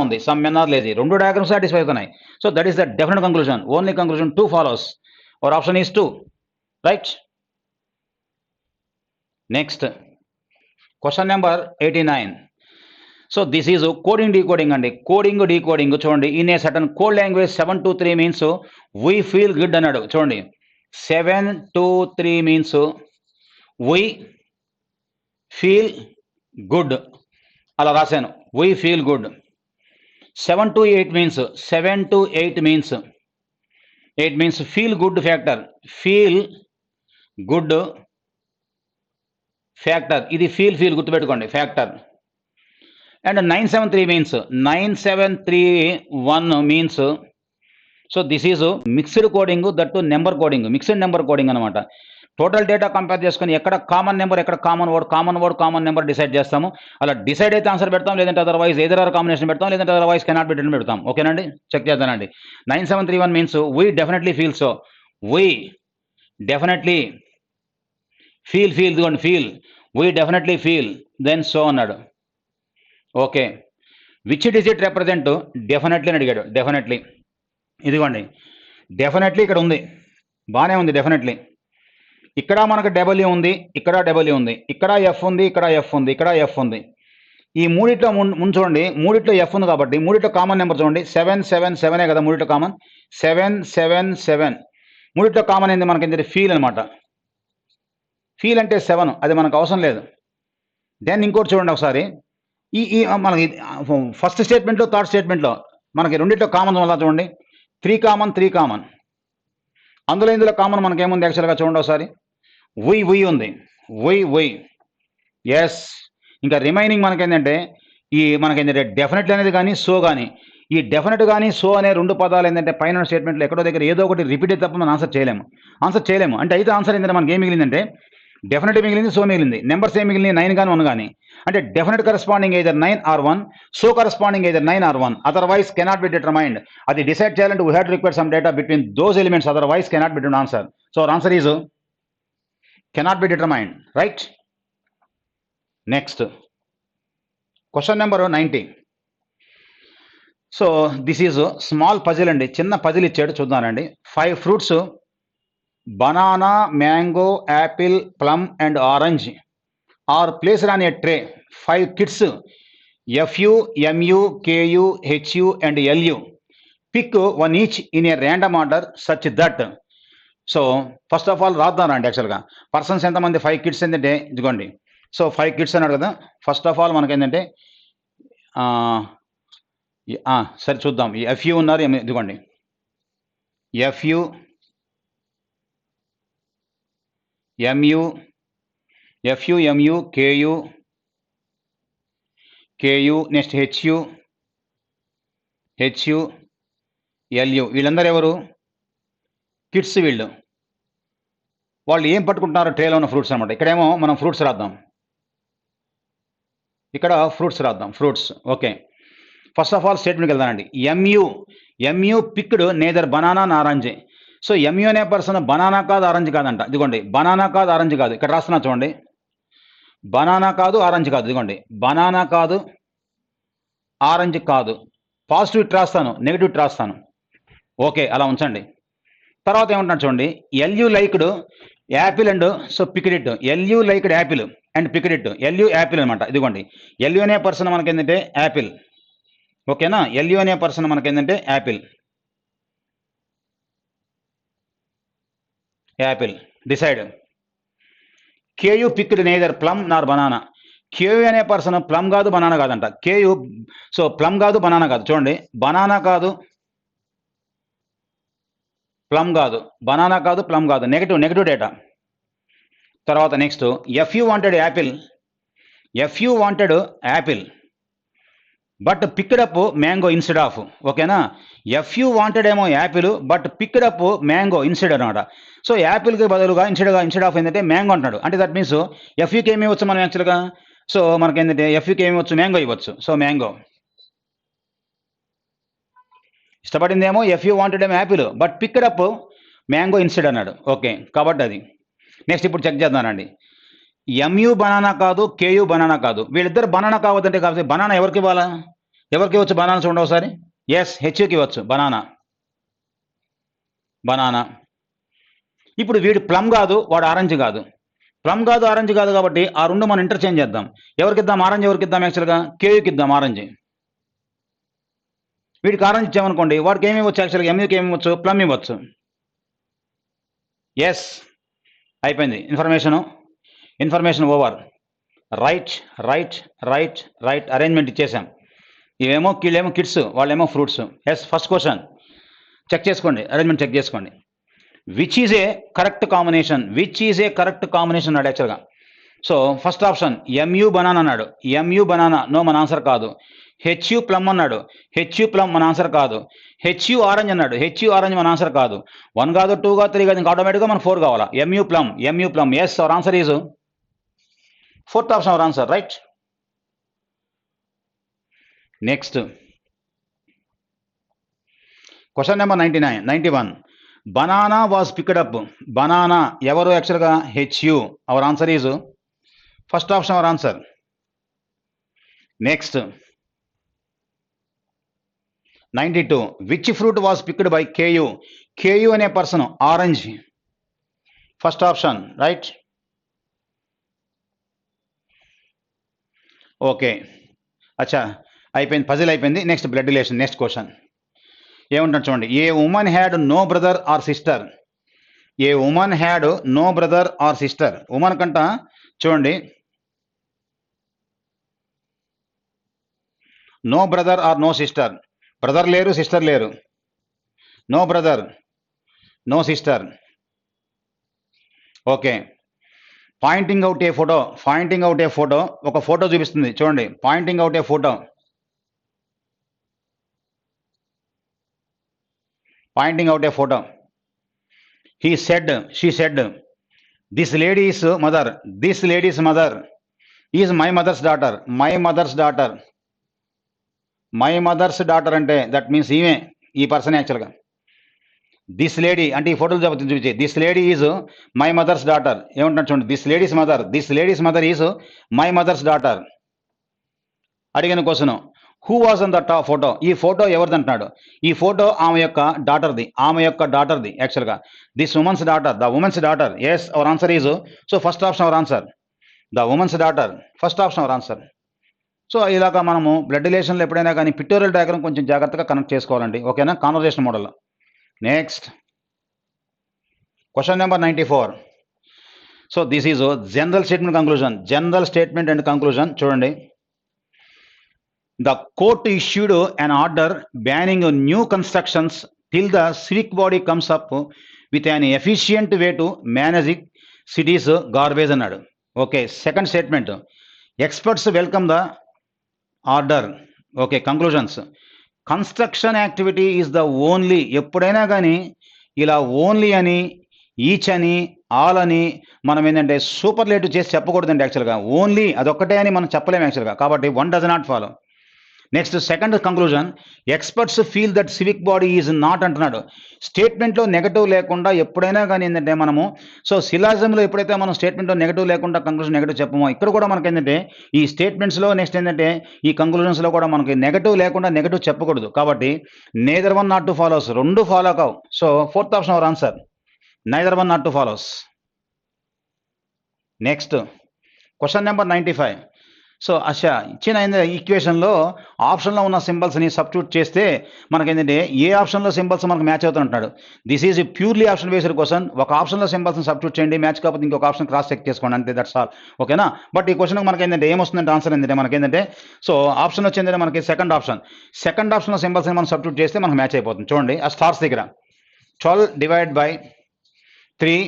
ఉంది some men are lazy, రెండు diagrams satisfy అవుతున్నాయి. So that is the definite conclusion. Only conclusion 2 follows. Our option is 2, right. Next question number 89. So this is coding decoding అండి. Coding decoding చూడండి. In a certain code language 723 means we feel good అన్నాడు. చూడండి 723 means we feel good అలా రాశాను, we feel good. 728 means feel good factor, ఇది feel గుర్తుపెట్టుకోండి factor. And 973 means so this is mixed coding, that number coding, mixed number coding అనమాట. Total data compare చేసుకొని ఎక్కడ common number, ఎక్కడ common number decide చేస్తాము. అలా డిసైడ్ అయితే answer పెడతాం, లేదంటే అదర్వైజ్ ఏదర్ ఆర్ కాంబినేషన్ పెడతాం, లేదంటే అదర్వైజ్ కెనాట్ బి రిటర్న్ పెడతాం. ఓకేనండి, చెక్ చేద్దానండి. 9731 means we definitely feel. So we definitely feel we definitely feel, then so అన్నాడు. Okay, which digit represent definitely అని అడిగాడు. డెఫినెట్లీ ఇదిగోండి, డెఫినెట్లీ ఇక్కడ ఉంది, బాగానే ఉంది. డెఫినెట్లీ ఇక్కడ మనకు డబ్ల్యూ ఉంది, ఇక్కడ డబ్ల్యూ ఉంది, ఇక్కడ ఎఫ్ ఉంది, ఇక్కడ ఎఫ్ ఉంది, ఇక్కడ ఎఫ్ ఉంది. ఈ మూడిట్లో ముందు చూడండి, మూడిట్లో ఎఫ్ ఉంది కాబట్టి మూడిట్లో కామన్ నెంబర్ చూడండి 777 కదా, మూడిట్లో కామన్ 777. మూడిట్లో కామన్ ఏంది మనకి ఏంటంటే ఫీల్ అనమాట. ఫీల్ అంటే 7, అది మనకు అవసరం లేదు. దెన్ ఇంకోటి చూడండి ఒకసారి, ఈ మనకి ఫస్ట్ స్టేట్మెంట్లో థర్డ్ స్టేట్మెంట్లో మనకి రెండింటిలో కామన్ వల్ల చూడండి 3 కామన్. అందులో ఇందులో కామన్ మనకేముంది యాక్చువల్గా చూడండి ఒకసారి, వీ ఉంది, వీ. ఎస్, ఇంకా రిమైనింగ్ మనకేంటంటే మనకేంటంటే డెఫినెట్లీ అనేది కానీ సో కానీ, ఈ డెఫినెట్ కానీ సో అనే రెండు పదాలు ఏంటంటే పైన స్టేట్మెంట్లో ఎక్కడో దగ్గర ఏదో ఒకటి రిపీట్ తప్ప మనం ఆన్సర్ చేయలేము. అంటే అయితే ఆన్సర్ ఏంటంటే మనకి ఏం మిగిలిందంటే డెఫినెట్ మిగిలింది, సో మిగిలింది. నెంబర్స్ ఏం మిగిలింది 9 కానీ 1 కానీ. అంటే definite corresponding either 9 or 1, so corresponding either 9 or 1, otherwise cannot be determined. అది డిసైడ్ చేయాలంటే we have to require some data between those elements, otherwise cannot be determined answer. So our answer is cannot be determined, right. Next question number 90. So this is small puzzle అండి, చిన్న puzzle ఇచ్చాడు చూద్దానండి. 5 fruits banana, mango, Apple, plum and orange are placed on a tray. 5 kids FU, MU, KU, HU and LU. Pick one each in a random order such that. So first of all రాద్దానండి యాక్చువల్గా persons ఎంతమంది 5 kids ఏంటంటే ఇదిగోండి. So 5 kids అన్నాడు కదా. First of all మనకేంటంటే సరే చూద్దాం. FU ఉన్నారు, ఇదిగోండి FU, MU, KU, next HU, LU. వీళ్ళందరూ ఎవరు? కిడ్స్. వాళ్ళు ఏం పట్టుకుంటున్నారు? ట్రేలో ఉన్న ఫ్రూట్స్ అనమాట. ఇక్కడేమో మనం ఫ్రూట్స్ రాద్దాం, fruits. Okay, first of all స్టేట్మెంట్కి వెళ్దానండి. MU picked neither banana orange. So MU అనే పర్సన్ బనానా కాదు ఆరెంజ్ కాదంట. ఇదిగోండి బనానా కాదు ఆరెంజ్ కాదు, ఇక్కడ రాస్తున్నా చూడండి. బనానా కాదు ఆరెంజ్ కాదు, ఇదిగోండి బనానా కాదు ఆరెంజ్ కాదు. పాజిటివ్ ఇట్ రాస్తాను, నెగిటివ్ ఇట్ రాస్తాను. ఓకే, అలా ఉంచండి. తర్వాత ఏమంటున్నాడు చూడండి, LU liked Apple and so picked it. ఎల్యూ liked Apple and picked it. ఎల్యూ Apple అనమాట. ఇదిగోండి ఎల్యూ అనే పర్సన్ మనకి ఏంటంటే యాపిల్. ఓకేనా, ఎల్యూ అనే పర్సన్ మనకి ఏంటంటే Apple. Apple decide. KU picked neither plum నార్ బనానా. కేయూ అనే పర్సన్ ప్లమ్ కాదు బనానా కాదంట. కేయూ సో ప్లమ్ కాదు బనానా కాదు. చూడండి, బనానా కాదు ప్లమ్ కాదు, బనానా కాదు ప్లమ్ కాదు. Negative data. తర్వాత next F U wanted apple but picked up mango instead of. ఓకేనా, ఎఫ్ యూ వాంటెడ్ ఏమో apple but picked up mango instead అనమాట. సో యాపిల్కి బదులుగా ఇన్స్టెడ్ ఆఫ్ ఏంటంటే మ్యాంగో అంటున్నాడు. అంటే దట్ మీన్స్ ఎఫ్యూకి ఏమి ఇవ్వచ్చు మనం యాక్చువల్గా. సో మనకి ఏంటంటే ఎఫ్యూకి ఏమి ఇవ్వచ్చు, మ్యాంగో ఇవ్వచ్చు. So mango. ఇష్టపడిందేమో ఎఫ్ యూ వాంటెడ్ ఏమో apple but picked up mango instead అన్నాడు. ఓకే, కాబట్టి అది. నెక్స్ట్ ఇప్పుడు చెక్ చేద్దానండి. ఎంయూ బనానా కాదు, కేయూ బనానా కాదు. వీళ్ళిద్దరు బనానా కావద్దంటే కాబట్టి బనానా ఎవరికి ఇవ్వాలా? ఎవరికి ఇవ్వచ్చు బనానా? చూడండి ఒకసారి. ఎస్, హెచ్యూకి ఇవ్వచ్చు బనానా. ఇప్పుడు వీడు ప్లమ్ కాదు, వాడు ఆరెంజ్ కాదు. ప్లమ్ కాదు, ఆరెంజ్ కాదు కాబట్టి ఆ రెండు మనం ఇంటర్చేంజ్ చేద్దాం. ఎవరికి ఇద్దాం ఆరెంజ్, ఎవరికి ఇద్దాం యాక్చువల్గా? కేయూకి ఇద్దాం ఆరెంజ్. వీడికి ఆరెంజ్ ఇచ్చామనుకోండి, వాడికి ఏమి ఇవ్వచ్చు యాక్చువల్గా? ఎంయూకి ఏమి ఇవ్వచ్చు? ప్లమ్ ఇవ్వచ్చు. ఎస్, అయిపోయింది. Information over. రైట్ అరేంజ్మెంట్ ఇచ్చేసాం. ఇవేమో వీళ్ళేమో కిడ్స్, వాళ్ళేమో fruits. Yes, first question check చేసుకోండి, అరేంజ్మెంట్ చెక్ చేసుకోండి. Which is a correct combination అన్నాడు యాక్చువల్గా. So first option M U banana అన్నాడు. ఎంయూ బనానా నో, మన ఆన్సర్ కాదు. హెచ్యూ ప్లమ్ అన్నాడు. హెచ్యూ ప్లమ్ మన ఆన్సర్ కాదు. హెచ్యూ ఆరెంజ్ అన్నాడు. హెచ్యూ ఆరెంజ్ మన ఆన్సర్ కాదు. 1 కాదు, 2 కాదు, 3 కాదు, ఇంకా ఆటోమేటిక్గా మనకు 4 కావాలా. MU plum. Yes, our answer is fourth option our answer. Right. Next question number 91. Banana was picked up. Banana ఎవరు యాక్చువల్గా? HU. Our answer is first option our answer. Next 92. Which fruit was picked by KU. KU అనే person orange. First option. Right. Okay, అచ్చా, అయిపోయింది, puzzle అయిపోయింది. Next blood relation. Next question ఏముంటాడు చూడండి. A woman had no brother or sister. Woman కంట చూడండి, no brother or no sister. Brother లేరు, sister లేరు. No brother, no sister. Okay, pointing out a photo. ఒక ఫోటో చూపిస్తుంది చూడండి. Pointing out a photo. He said, she said, this lady's mother is my mother's daughter. అంటే that means ఈ person యాక్చువల్గా. This lady అంటే ఈ ఫోటోలు చూపించే. This lady is my mother's daughter. ఏమంటున్నాడు చూడండి. This lady's mother is my mother's daughter. అడిగిన question, who was on the top photo. ఈ ఫోటో ఎవరిది అంటున్నాడు. ఈ ఫోటో ఆమె యొక్క డాటర్ది యాక్చువల్గా. This woman's daughter, the woman's daughter. Yes, our answer is so first option our answer. The woman's daughter, first option our answer. So ఇలాగా మనము బ్లడ్ రిలేషన్లో ఎప్పుడైనా కానీ పిక్టోరియల్ డయాగ్రామ్ కొంచెం జాగ్రత్తగా కనెక్ట్ చేసుకోవాలండి. ఓకేనా, కాన్వర్జేషన్ మోడల్లో. Next question number 94. So this is general statement and conclusion. చూడండి. The court issued an order banning new constructions till the civic body comes up with an efficient way to manage cities garbage అన్నాడు. Okay, second statement, experts welcome the order. Okay, conclusions, construction activity is the only. ఎప్పుడైనా కానీ ఇలా only అని, each అని, all అని మనం ఏంటంటే superlative చేసి చెప్పకూడదండి యాక్చువల్గా. ఓన్లీ అదొక్కటే అని మనం చెప్పలేము యాక్చువల్గా. కాబట్టి 1 does not follow. Next second conclusion, experts feel that civic body is not అంటున్నాడు. స్టేట్మెంట్లో నెగటివ్ లేకుండా ఎప్పుడైనా కానీ ఏంటంటే మనము సిలాజంలో ఎప్పుడైతే మనం స్టేట్మెంట్లో నెగటివ్ లేకుండా కంక్లూజన్ నెగటివ్ చెప్పమో, ఇక్కడ కూడా మనకి ఏంటంటే ఈ స్టేట్మెంట్స్లో నెక్స్ట్ ఏంటంటే ఈ కంక్లూజన్స్లో కూడా మనకి నెగటివ్ లేకుండా నెగటివ్ చెప్పకూడదు. కాబట్టి నేదర్ 1 not 2 follows, 2 ఫాలో కావు. So fourth option our answer, neither 1 not 2 follows. Next question number 95. So ఇచ్చిన ఈక్వేషన్లో ఆప్షన్లో ఉన్న సింబల్స్ని సబ్స్టిట్యూట్ చేస్తే మనకేంటంటే ఏ ఆప్షన్లో సింబల్స్ మనకు మ్యాచ్ అవుతుంటున్నాడు. This is purely option based question. ఒక ఆప్షన్లో సింబల్స్ని సబ్స్టిట్యూట్ చేయండి, మ్యాచ్ కాకపోతే ఇంకొక ఆప్షన్ క్రాస్ చెక్ చేసుకోండి, అంతే, దట్స్ ఆల్. ఓకేనా. బట్ ఈ క్వశ్చన్కి మనకి ఏంటంటే ఏమొస్తుందంటే ఆన్సర్ ఏంటంటే మనకేంటంటే సో ఆప్షన్ వచ్చిందంటే మనకి సెకండ్ ఆప్షన్లో సింబల్స్ని మనం సబ్స్టిట్యూట్ చేస్తే మనకు మ్యాచ్ అయిపోతుంది. చూడండి ఆ స్టార్స్ దగ్గర 12 divide by 3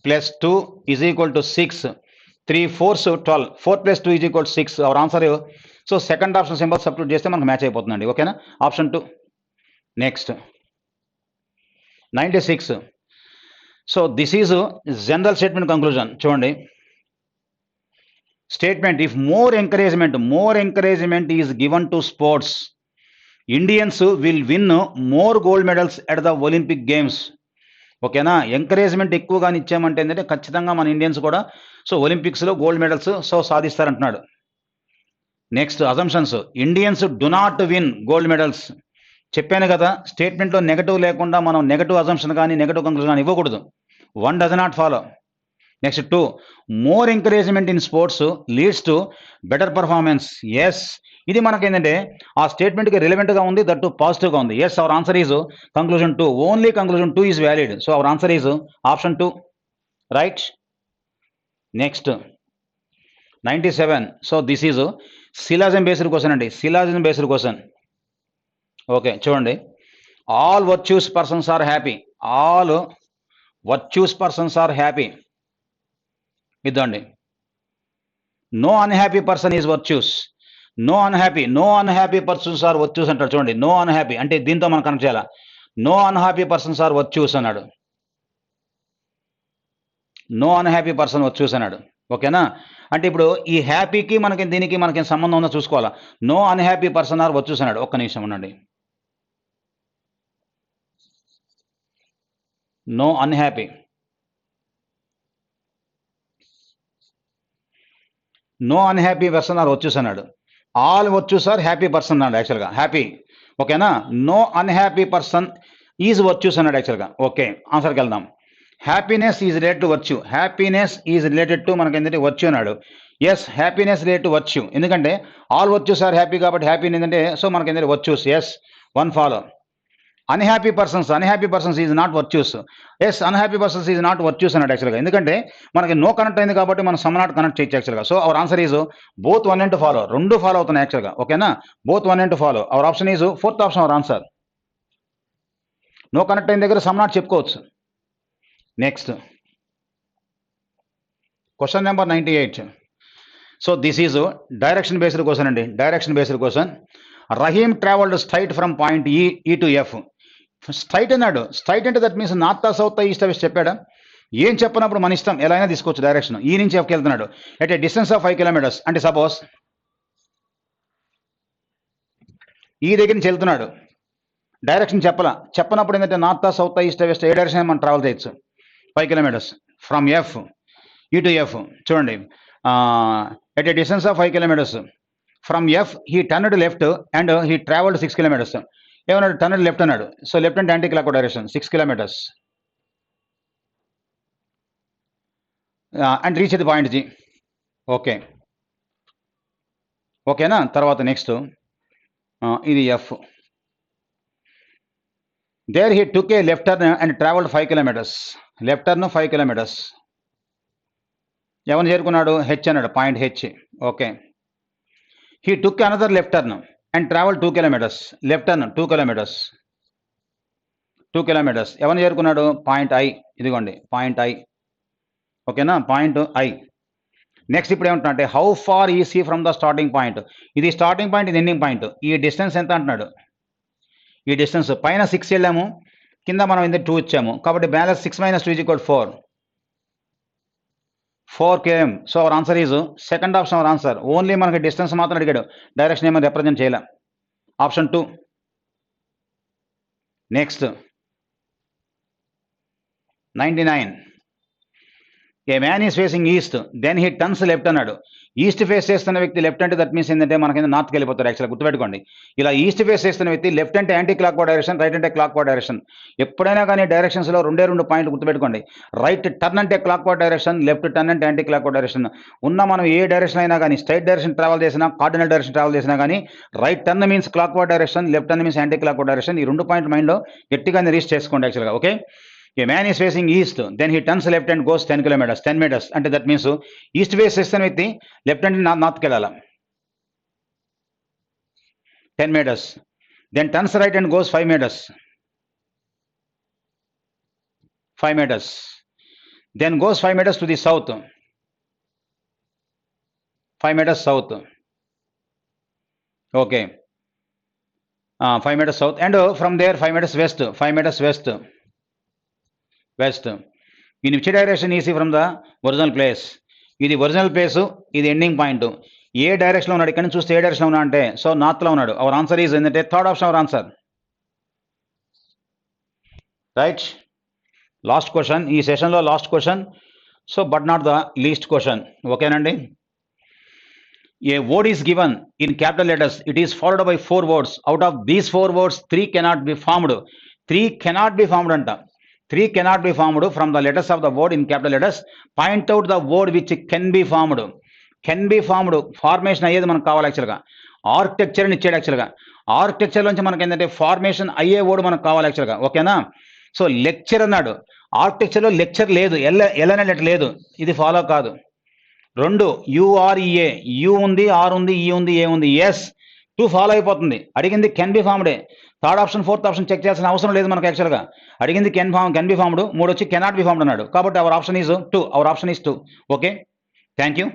plus 2 is equal to 6. 3 4s 12. 4 plus 2 is equal to 6. Our answer. So second option symbol substitute చేస్తే మనకు మ్యాచ్ అయిపోతుందండి. ఓకేనా. Option 2. Next 96. So this is general statement conclusion. చూడండి statement, if more encouragement is given to sports, Indians will win more gold medals at the Olympic games. ఓకేనా. Encouragement ఎక్కువగా ఇచ్చామంటే ఏంటంటే ఖచ్చితంగా మన ఇండియన్స్ కూడా సో ఒలింపిక్స్లో గోల్డ్ మెడల్స్ సో సాధిస్తారంటున్నాడు. Next assumptions, Indians do not win gold medals. చెప్పాను కదా స్టేట్మెంట్లో నెగటివ్ లేకుండా మనం నెగటివ్ అజంప్షన్ కానీ నెగటివ్ కంక్లూజన్ కానీ ఇవ్వకూడదు. 1 does not follow. Next 2, more encouragement in sports leads to better performance. Yes, ఇది మనకేంటంటే ఆ స్టేట్మెంట్కి రిలవెంట్గా ఉంది, దట్ టు పాజిటివ్గా ఉంది. Yes, our answer is conclusion 2. Only conclusion 2 is valid. So our answer is option 2, right. Next 97. So this is syllogism based question అండి, syllogism based question. Okay చూడండి, all virtues persons are happy. All virtues persons are happy. ఇద్దండి, no unhappy person is virtues. No unhappy persons are virtues అంటాడు. చూడండి, no unhappy అంటే దీంతో మనం connect చేయాలా. No unhappy persons are virtues అన్నాడు. No unhappy person virtues అన్నాడు. ఓకేనా. అంటే ఇప్పుడు ఈ హ్యాపీకి దీనికి మనకి సంబంధం ఉందో చూసుకోవాలా. No unhappy person are virtues అన్నాడు. ఒక్క నిమిషం ఉండండి. No unhappy, no unhappy person are virtues అన్నాడు. All virtues are happy person అన్నాడు యాక్చువల్గా. హ్యాపీ. ఓకేనా. No unhappy person is virtues అన్నాడు యాక్చువల్గా. ఓకే ఆన్సర్కి వెళ్దాం. Happiness is related to virtue. Happiness is related to మనకి ఏంటంటే వర్చ్యూ అన్నాడు. Yes, happiness related to virtue. ఎందుకంటే ఆల్ వర్చ్యూస్ ఆర్ హ్యాపీ కాబట్టి హ్యాపీ ఏంటంటే సో మనకి ఏంటంటే virtues. Yes, 1 follow. Unhappy persons is not virtues. Yes, unhappy persons is not virtues అన్నాడు యాక్చువల్గా. ఎందుకంటే మనకి నో కనెక్ట్ అయింది కాబట్టి మనం సమ్ నాట్ కనెక్ట్ చేయొచ్చు యాక్చువల్గా. So our answer is both 1 and 2 follow. 2 follow అవుతున్నాయి యాక్చువల్గా. ఓకేనా. Both 1 and 2 follow. Our option is 4th option our answer. No connect అయిన దగ్గర సమ్ నాట్ చెప్పుకోవచ్చు. Next question number 98. So this is direction based question అండి. Direction based question. Rahim travelled straight from point E to F. Straight అన్నాడు. Straight అంటే that means north south east west చెప్పాడా. ఏం చెప్పినప్పుడు మన ఇష్టం ఎలా అయినా తీసుకోవచ్చు డైరెక్షన్. ఈ నుంచి ఎఫ్కి వెళ్తున్నాడు at a distance of 5 kilometers. అంటే సపోజ్ ఈ దగ్గర నుంచి వెళ్తున్నాడు, డైరెక్షన్ చెప్పనప్పుడు ఏంటంటే నార్త్ సౌత్ ఈస్ట్ వెస్ట్ ఏ డైరెక్షన్ మనం ట్రావెల్ చేయొచ్చు. 5 kilometers from F E to F. చూడండి, at a distance of 5 kilometers from F he turned left and he travelled 6 kilometers. ఏమన్నాడు, టర్న్డ్ లెఫ్ట్ అన్నాడు. సో లెఫ్ట్ అంటే anti clock direction 6 kilometers and reach the point G. Okay ఓకేనా. తర్వాత next ఇది F. There he took a left turn and travelled 5 kilometers. Left turn 5 kilometers. ఎవరిని చేరుకున్నాడు, H అన్నాడు, point H. Okay. He took another left turn and travel 2 kilometers. Left turn 2 kilometers. 2 kilometers. ఎవరిని చేరుకున్నాడు, point I. ఇదిగోండి point I. ఓకేనా, point I. Next ఇప్పుడు ఏమంటున్నా అంటే how far is he from the starting point. ఇది స్టార్టింగ్ పాయింట్, ఇది ending point. ఈ డిస్టెన్స్ ఎంత అంటున్నాడు. ఈ డిస్టెన్స్ పైన 6 వెళ్ళాము, కింద మనం ఇంత 2 ఇచ్చాము కాబట్టి balance 6 - 2 = 4 km. So our answer is second option our answer. Only మనకి డిస్టెన్స్ మాత్రం అడిగాడు, డైరెక్షన్ ఏమైనా రిప్రజెంట్ చేయలే. Option 2. Next 99. A man is facing east then he turns left అన్నాడు. ఈస్ట్ ఫేస్ చేస్తున్న వ్యక్తి లెఫ్ట్ అంటే దట్ మీన్స్ ఏంటంటే మనకి నార్త్కి వెళ్ళిపోతారు. యాక్చువల్గా గుర్తుపెట్టుకోండి, ఇలా ఈస్ట్ ఫేస్ చేస్తున్న వ్యక్తి లెఫ్ట్ అంటే anti clock wide direction, right అంటే క్లాక్ వైడ్ డైరెక్షన్. ఎప్పుడైనా కానీ డైరెక్షన్స్లో రెండు పాయింట్లు గుర్తుపెట్టుకోండి. రైట్ టర్న్ అంటే clock wide direction, left turn అంటే యాంటీ క్లాక్ వైడ్ డైరెక్షన్. మనం ఏ డైరెక్షన్ అయినా కానీ స్ట్రైట్ డైరెక్షన్ ట్రావెల్ చేసినా, కార్డినల్ డైరెక్షన్ ట్రావెల్ చేసినా కానీ right turn means clock wide direction, left turn means anti clock wide direction. ఈ 2 point మైండ్లో గట్టిగానే రీచ్ చేసుకోండి యాక్చువల్గా. Okay, A man is facing east, then he turns left and goes 10 kilometers, 10 meters. And that means east face చేస్తాను వ్యక్తి left hand north వెళ్ళాలి 10 meters. Then turns right and goes 5 meters. 5 meters. Then goes 5 meters to the south. 5 meters south. Okay. 5 meters south. And from there 5 meters west. 5 meters west. West. In which direction is he from the original place? ఇది original place, ఇది ending point. ఏ డైరెక్షన్లో ఉన్నాడు? ఇక్కడ నుంచి చూస్తే ఏ డైరెక్షన్లో ఉన్నా అంటే సో నార్త్లో ఉన్నాడు. అవర్ ఆన్సర్ ఈజ్ ఏంటంటే third option our answer. Right, last question ఈ సెషన్లో, last question. So but not the least question. ఓకేనండి. A word is given in capital letters, it is followed by 4 words. Out of these 4 words 3 cannot be formed. 3 cannot be formed అంట. 3 cannot be formed from the letters of the word in capital letters. Point out the word which can be formed. Can be formed. Formation అయ్యేది మనకు కావాలి యాక్చువల్గా. ఆర్కిటెక్చర్ని ఇచ్చాడు యాక్చువల్గా. Architecture నుంచి మనకి ఏంటంటే ఫార్మేషన్ అయ్యే వర్డ్ మనకు కావాలి యాక్చువల్గా. ఓకేనా? సో లెక్చర్ అన్నాడు. ఆర్కిటెక్చర్లో లెక్చర్ లేదు, ఎల్ అనే లెటర్ లేదు. ఇది ఫాలో కాదు. 2 యుఆర్ఈఏ, యు ఉంది, ఆర్ ఉంది, ఈ ఉంది, ఏ ఉంది. ఎస్ 2 ఫాలో అయిపోతుంది. అడిగింది కెన్ బి ఫార్మ్డే. Third option fourth option check చేయాల్సిన అవసరం లేదు మనకు యాక్చువల్గా. అడిగింది కెన్ బి ఫార్మ్డ్, 3 వచ్చి కెనాట్ బి ఫార్మ్డ్ అన్నాడు. కాబట్టి our option is 2. Our option is 2. Okay, thank you.